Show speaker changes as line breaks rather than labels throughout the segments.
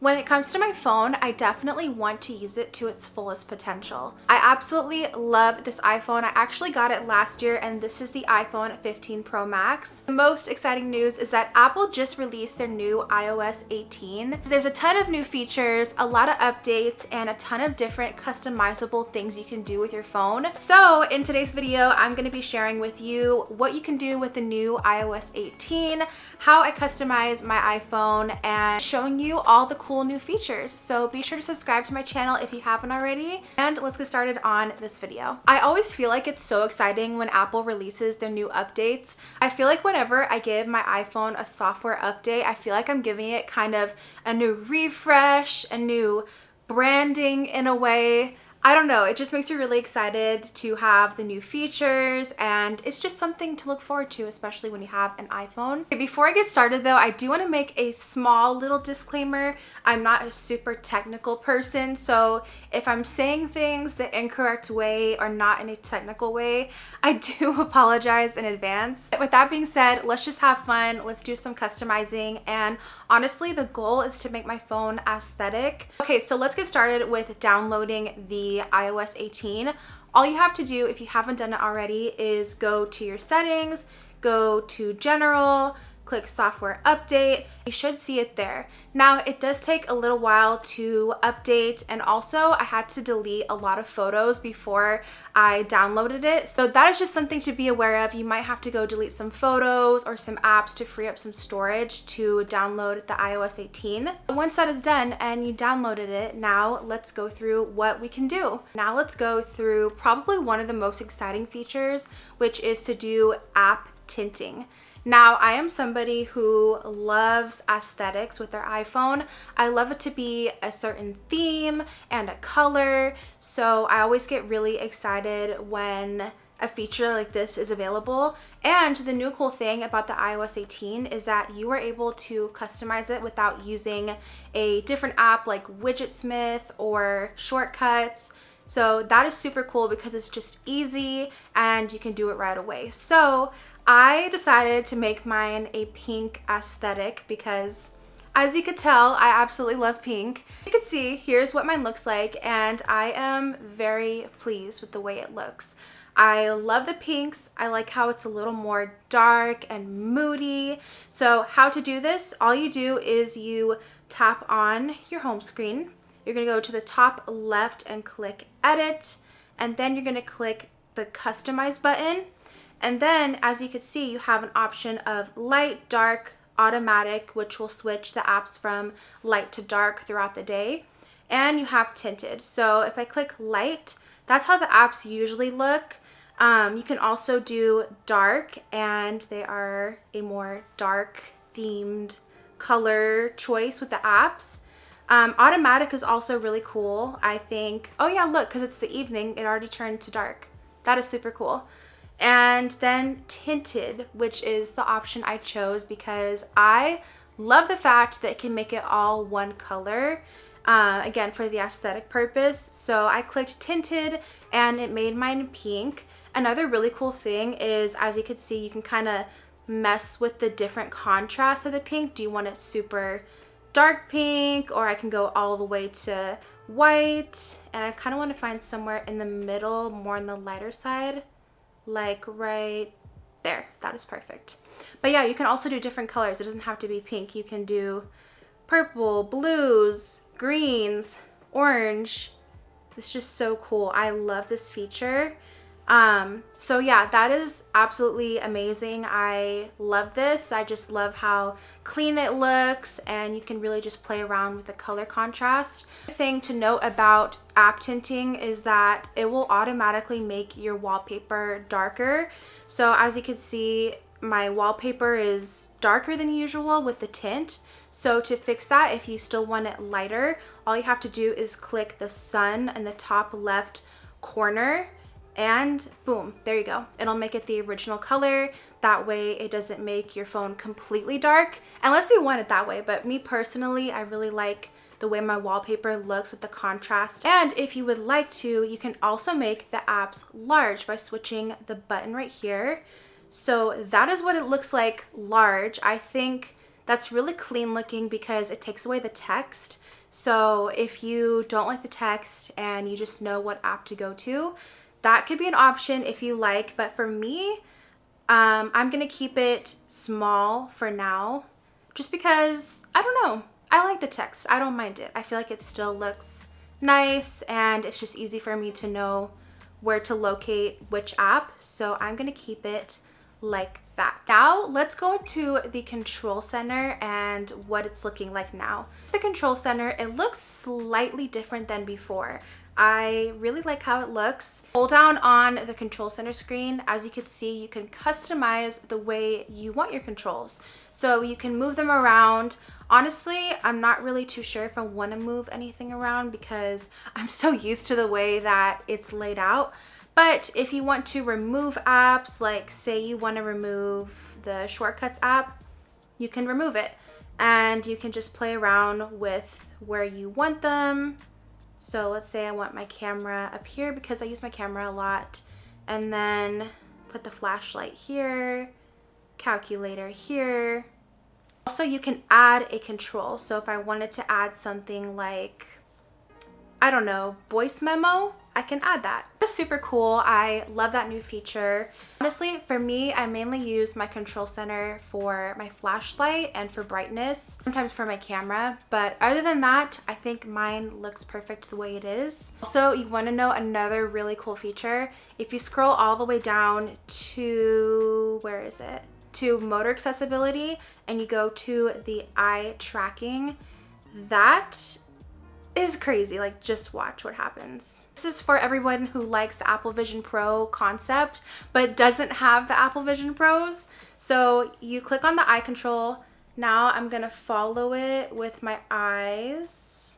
When it comes to my phone, I definitely want to use it to its fullest potential. I absolutely love this iPhone. I actually got it last year, and this is the iPhone 15 Pro Max. The most exciting news is that Apple just released their new iOS 18. There's a ton of new features, a lot of updates, and a ton of different customizable things you can do with your phone. So in today's video, I'm going to be sharing with you what you can do with the new iOS 18, how I customize my iPhone, and showing you all the cool new features. So be sure to subscribe to my channel if you haven't already, and let's get started on this video. I always feel like it's so exciting when Apple releases their new updates. I feel like whenever I give my iPhone a software update, I feel like I'm giving it kind of a new refresh, a new branding in a way. I don't know, it just makes me really excited to have the new features, and it's just something to look forward to, especially when you have an iPhone. Okay, before I get started though, I do want to make a small little disclaimer. I'm not a super technical person, so if I'm saying things the incorrect way or not in a technical way, I do apologize in advance. With that being said, let's just have fun, let's do some customizing, and honestly, the goal is to make my phone aesthetic. Okay, so let's get started with downloading the iOS 18. All you have to do, if you haven't done it already, is go to your settings, go to general, click software update. You should see it there. Now it does take a little while to update, and also I had to delete a lot of photos before I downloaded it. So that is just something to be aware of. You might have to go delete some photos or some apps to free up some storage to download the iOS 18. Once that is done and you downloaded it, now let's go through what we can do. Now let's go through probably one of the most exciting features, which is to do app tinting. Now, I am somebody who loves aesthetics with their iPhone. I love it to be a certain theme and a color, so I always get really excited when a feature like this is available. And the new cool thing about the iOS 18 is that you are able to customize it without using a different app like Widgetsmith or Shortcuts. So that is super cool because it's just easy and you can do it right away. So I decided to make mine a pink aesthetic because, as you could tell, I absolutely love pink. You can see, here's what mine looks like, and I am very pleased with the way it looks. I love the pinks. I like how it's a little more dark and moody. So how to do this, all you do is you tap on your home screen. You're gonna go to the top left and click edit, and then you're gonna click the customize button. And then, as you can see, you have an option of light, dark, automatic, which will switch the apps from light to dark throughout the day. And you have tinted. So if I click light, that's how the apps usually look. You can also do dark, and they are a more dark themed color choice with the apps. Automatic is also really cool, I think. Oh yeah, look, because it's the evening, it already turned to dark. That is super cool. And then tinted, which is the option I chose because I love the fact that it can make it all one color, again, for the aesthetic purpose. So I clicked tinted and it made mine pink. Another really cool thing is, as you can see, you can kind of mess with the different contrasts of the pink. Do you want it super dark pink, or I can go all the way to white? And I kind of want to find somewhere in the middle, more on the lighter side. Like right there. That is perfect. But yeah, you can also do different colors. It doesn't have to be pink. You can do purple, blues, greens, orange. It's just so cool. I love this feature. So yeah, that is absolutely amazing. I love this. I just love how clean it looks, and you can really just play around with the color contrast. The thing to note about app tinting is that it will automatically make your wallpaper darker. So as you can see, my wallpaper is darker than usual with the tint. So to fix that, if you still want it lighter, all you have to do is click the sun in the top left corner, and boom, there you go. It'll make it the original color. That way it doesn't make your phone completely dark, unless you want it that way. But me personally, I really like the way my wallpaper looks with the contrast. And if you would like to, you can also make the apps large by switching the button right here. So that is what it looks like large. I think that's really clean looking because it takes away the text. So if you don't like the text and you just know what app to go to, that could be an option if you like. But for me, I'm gonna keep it small for now, just because, I don't know, I like the text. I don't mind it. I feel like it still looks nice and it's just easy for me to know where to locate which app. So I'm gonna keep it like that. Now let's go to the control center and what it's looking like now. The control center, it looks slightly different than before. I really like how it looks. Hold down on the control center screen. As you can see, you can customize the way you want your controls. So you can move them around. Honestly, I'm not really too sure if I want to move anything around because I'm so used to the way that it's laid out. But if you want to remove apps, like say you want to remove the shortcuts app, you can remove it. And you can just play around with where you want them. So let's say I want my camera up here because I use my camera a lot, and then put the flashlight here, calculator here. Also, you can add a control. So if I wanted to add something like, I don't know, voice memo, I can add that. It's super cool. I love that new feature. Honestly, for me, I mainly use my control center for my flashlight and for brightness, sometimes for my camera. But other than that, I think mine looks perfect the way it is. Also, you want to know another really cool feature? If you scroll all the way down to, where is it? To motor accessibility, and you go to the eye tracking, that is crazy. Like, just watch what happens. This is for everyone who likes the Apple Vision Pro concept but doesn't have the Apple Vision Pros. So you click on the eye control. Now I'm gonna follow it with my eyes.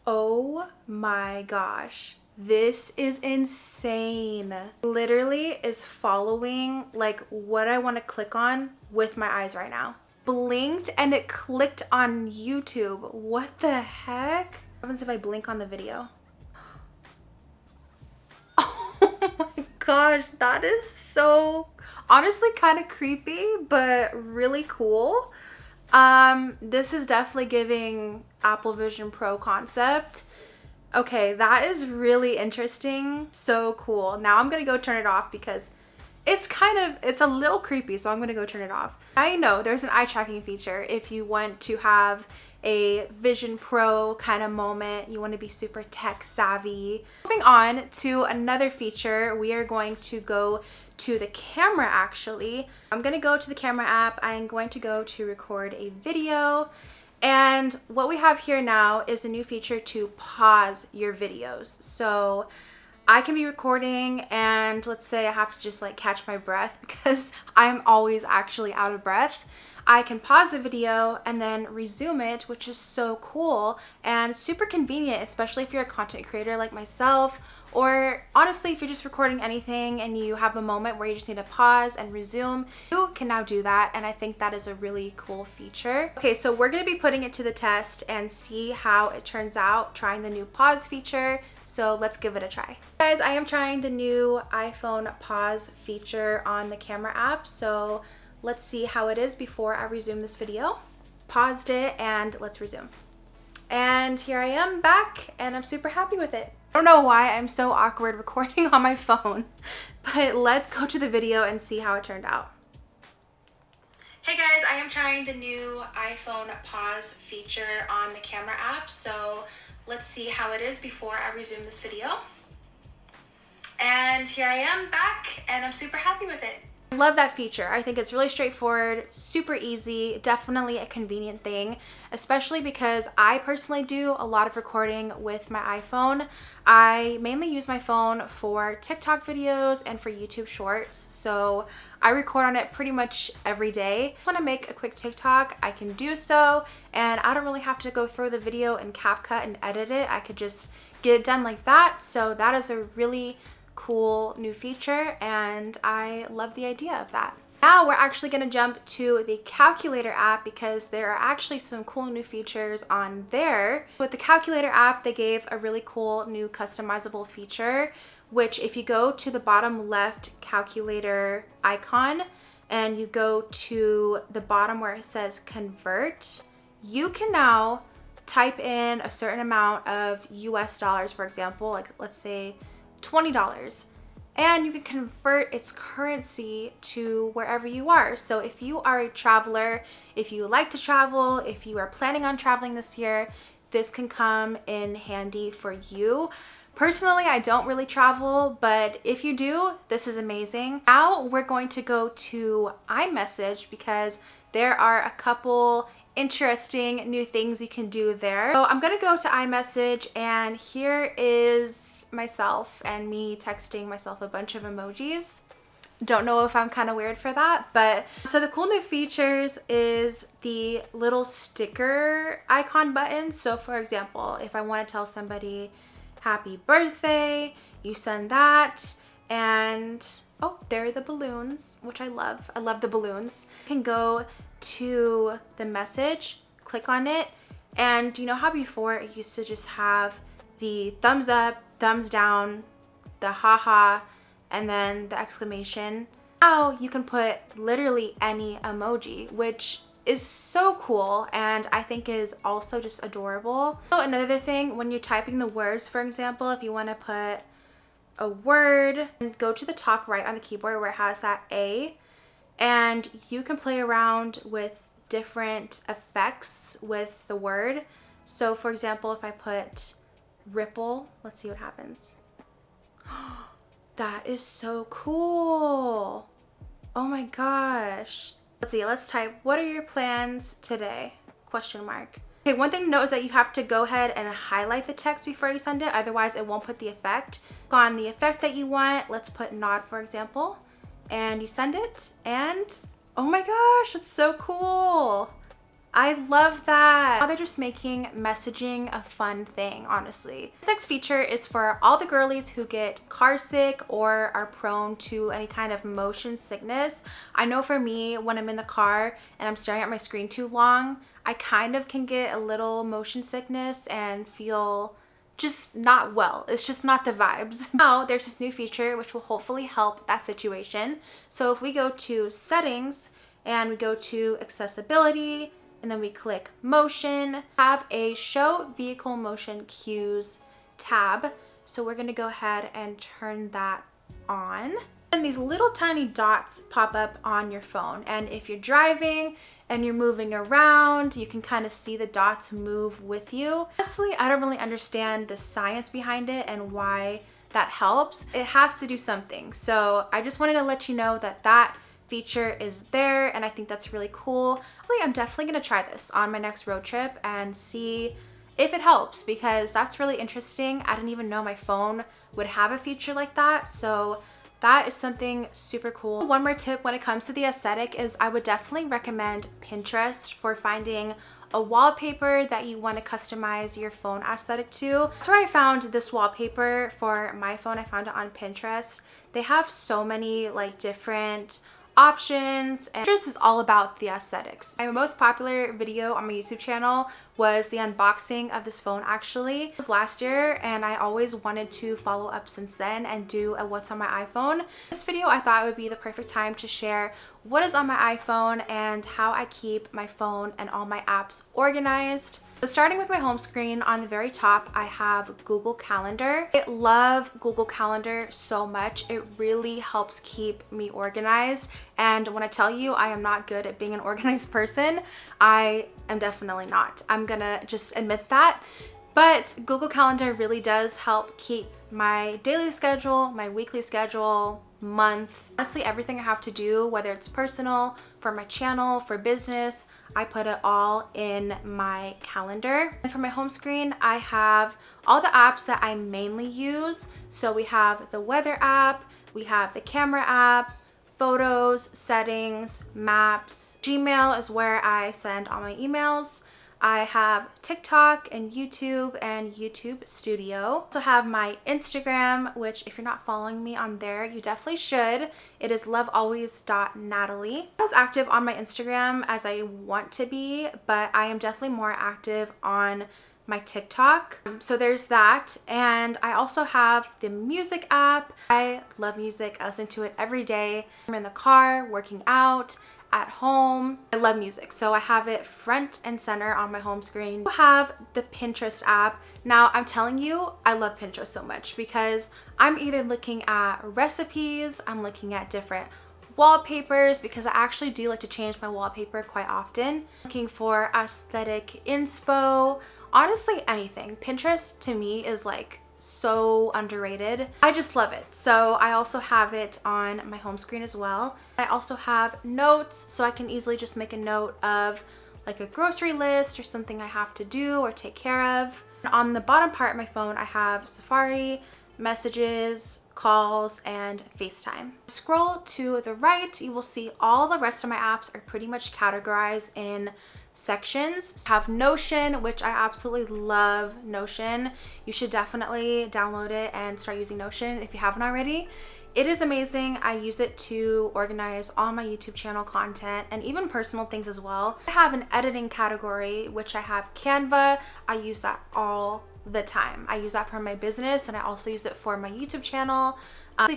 Oh my gosh, this is insane. Literally is following like what I want to click on with my eyes right now. Blinked and it clicked on YouTube. What the heck? What happens if I blink on the video? Oh my gosh, that is so honestly kind of creepy, but really cool. This is definitely giving Apple Vision Pro concept. Okay, that is really interesting. So cool. Now I'm gonna go turn it off because it's a little creepy, so I'm gonna go turn it off. I know there's an eye tracking feature if you want to have a Vision Pro kind of moment, you want to be super tech savvy. Moving on to another feature, we are going to go to the camera actually. I'm gonna go to the camera app. I'm going to go to record a video. And what we have here now is a new feature to pause your videos. So I can be recording and let's say I have to just like catch my breath because I'm always actually out of breath. I can pause the video and then resume it, which is so cool and super convenient, especially if you're a content creator like myself, or honestly, if you're just recording anything and you have a moment where you just need to pause and resume, you can now do that. And I think that is a really cool feature. Okay, so we're gonna be putting it to the test and see how it turns out, trying the new pause feature. So let's give it a try. Guys, I am trying the new iPhone pause feature on the camera app. So let's see how it is before I resume this video. Paused it and let's resume. And here I am back and I'm super happy with it. I don't know why I'm so awkward recording on my phone, but let's go to the video and see how it turned out. Hey guys, I am trying the new iPhone pause feature on the camera app. So let's see how it is before I resume this video. And here I am back and I'm super happy with it. I love that feature. I think it's really straightforward, super easy, definitely a convenient thing, especially because I personally do a lot of recording with my iPhone. I mainly use my phone for TikTok videos and for YouTube shorts, so I record on it pretty much every day. If I want to make a quick TikTok, I can do so, and I don't really have to go through the video in CapCut and edit it. I could just get it done like that, so that is a really cool new feature and I love the idea of that. Now we're actually going to jump to the calculator app because there are actually some cool new features on there. With the calculator app, they gave a really cool new customizable feature, which if you go to the bottom left calculator icon, and you go to the bottom where it says convert, you can now type in a certain amount of US dollars, for example, like let's say $20, and you can convert its currency to wherever you are. So if you are a traveler, if you like to travel, if you are planning on traveling this year, this can come in handy for you. Personally, I don't really travel, but if you do, this is amazing. Now we're going to go to iMessage because there are a couple interesting new things you can do there. So I'm gonna go to iMessage, and here is myself and me texting myself a bunch of emojis. Don't know if I'm kind of weird for that, but so the cool new features is the little sticker icon button. So for example, if I want to tell somebody happy birthday, you send that, and oh, there are the balloons, which I love. I love the balloons. You can go to the message, click on it, and you know how before it used to just have the thumbs up, thumbs down, the haha, and then the exclamation? Now you can put literally any emoji, which is so cool and I think is also just adorable. So another thing, when you're typing the words, for example, if you want to put a word, go to the top right on the keyboard where it has that A, and you can play around with different effects with the word. So for example, if I put ripple, let's see what happens. That is so cool. Oh my gosh. Let's see, let's type, what are your plans today? Question mark. Okay, one thing to note is that you have to go ahead and highlight the text before you send it, otherwise it won't put the effect. Go on the effect that you want, let's put nod for example, and you send it, and oh my gosh, it's so cool. I love that. Now they're just making messaging a fun thing, honestly. This next feature is for all the girlies who get car sick or are prone to any kind of motion sickness. I know for me, when I'm in the car and I'm staring at my screen too long, I kind of can get a little motion sickness and feel just not well. It's just not the vibes. Now there's this new feature which will hopefully help that situation. So if we go to settings and we go to accessibility, and then we click motion, have a show vehicle motion cues tab. So we're gonna go ahead and turn that on. And these little tiny dots pop up on your phone. And if you're driving and you're moving around, you can kind of see the dots move with you. Honestly, I don't really understand the science behind it and why that helps. It has to do something. So I just wanted to let you know that that feature is there, and I think that's really cool. Honestly, I'm definitely gonna try this on my next road trip and see if it helps, because that's really interesting. I didn't even know my phone would have a feature like that, so that is something super cool. One more tip when it comes to the aesthetic is I would definitely recommend Pinterest for finding a wallpaper that you want to customize your phone aesthetic to. That's where I found this wallpaper for my phone. I found it on Pinterest. They have so many like different options, and Pinterest is all about the aesthetics. My most popular video on my YouTube channel was the unboxing of this phone actually. It was last year, and I always wanted to follow up since then and do a what's on my iPhone. This video I thought would be the perfect time to share what is on my iPhone and how I keep my phone and all my apps organized. So starting with my home screen, on the very top, I have Google Calendar. I love Google Calendar so much. It really helps keep me organized. And when I tell you I am not good at being an organized person, I am definitely not. I'm gonna just admit that. But Google Calendar really does help keep my daily schedule, my weekly schedule, month, honestly everything I have to do, whether it's personal, for my channel, for business, I put it all in my calendar. And for my home screen, I have all the apps that I mainly use. So we have the weather app, we have the camera app, photos, settings, maps. Gmail is where I send all my emails. I have TikTok and YouTube Studio. I also have my Instagram, which if you're not following me on there, you definitely should. It is lovealways.natalie. I'm not as active on my Instagram as I want to be, but I am definitely more active on my TikTok. So there's that. And I also have the music app. I love music. I listen to it every day. I'm in the car, working out, at home. I love music, so I have it front and center on my home screen. I have the Pinterest app. Now I'm telling you, I love Pinterest so much because I'm either looking at recipes, I'm looking at different wallpapers because I actually do like to change my wallpaper quite often. Looking for aesthetic inspo, honestly anything. Pinterest to me is like so underrated. I just love it. So I also have it on my home screen as well. I also have notes, so I can easily just make a note of like a grocery list or something I have to do or take care of. And on the bottom part of my phone, I have Safari, messages, calls, and FaceTime. Scroll to the right, you will see all the rest of my apps are pretty much categorized in sections. I have Notion, which I absolutely love Notion. You should definitely download it and start using Notion if you haven't already. It is amazing. I use it to organize all my YouTube channel content and even personal things as well. I have an editing category, which I have Canva. I use that all the time. I use that for my business and I also use it for my YouTube channel.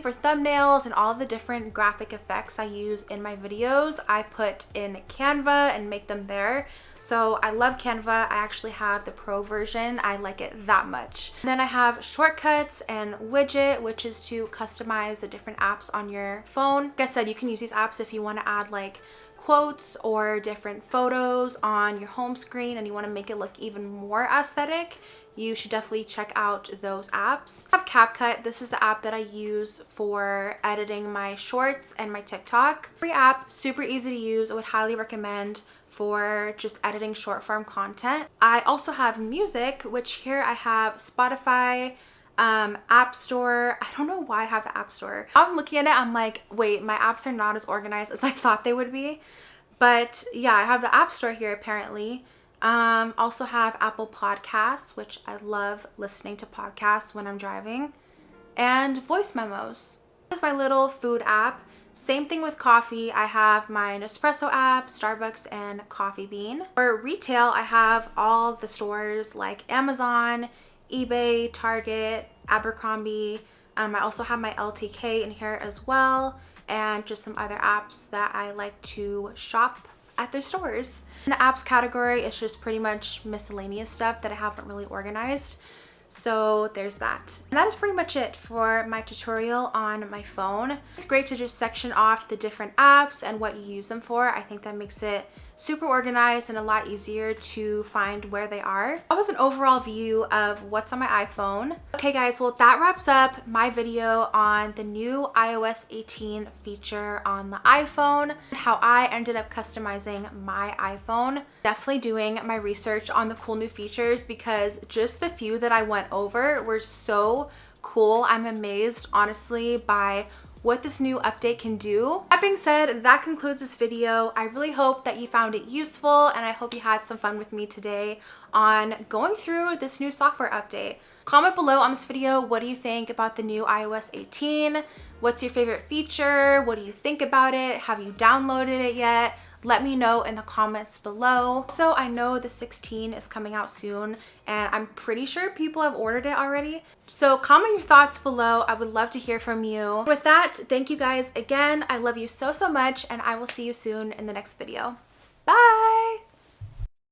For thumbnails and all of the different graphic effects I use in my videos, I put in Canva and make them there. So I love Canva. I actually have the pro version. I like it that much. And then I have shortcuts and widget, which is to customize the different apps on your phone. Like I said, you can use these apps if you want to add like quotes or different photos on your home screen and you want to make it look even more aesthetic. You should definitely check out those apps. I have CapCut. This is the app that I use for editing my shorts and my TikTok. Free app, super easy to use. I would highly recommend for just editing short form content. I also have music, which here I have Spotify, App Store. I don't know why I have the App Store. I'm looking at it, I'm like, wait, my apps are not as organized as I thought they would be. But yeah, I have the App Store here apparently. Also have Apple Podcasts, which I love listening to podcasts when I'm driving, and voice memos. This is my little food app. Same thing with coffee. I have my Nespresso app, Starbucks, and Coffee Bean. For retail, I have all the stores like Amazon, eBay, Target, Abercrombie. I also have my LTK in here as well, and just some other apps that I like to shop at their stores. In the apps category, it's just pretty much miscellaneous stuff that I haven't really organized. So there's that. And that is pretty much it for my tutorial on my phone. It's great to just section off the different apps and what you use them for. I think that makes it super organized and a lot easier to find where they are. That was an overall view of what's on my iPhone. Okay guys, well that wraps up my video on the new iOS 18 feature on the iPhone and how I ended up customizing my iPhone. Definitely doing my research on the cool new features because just the few that I went over were so cool. I'm amazed honestly by what this new update can do. That being said, that concludes this video. I really hope that you found it useful and I hope you had some fun with me today on going through this new software update. Comment below on this video, what do you think about the new iOS 18? What's your favorite feature? What do you think about it? Have you downloaded it yet? Let me know in the comments below. So I know the 16 is coming out soon and I'm pretty sure people have ordered it already. So comment your thoughts below. I would love to hear from you. With that, thank you guys again. I love you so much and I will see you soon in the next video. Bye!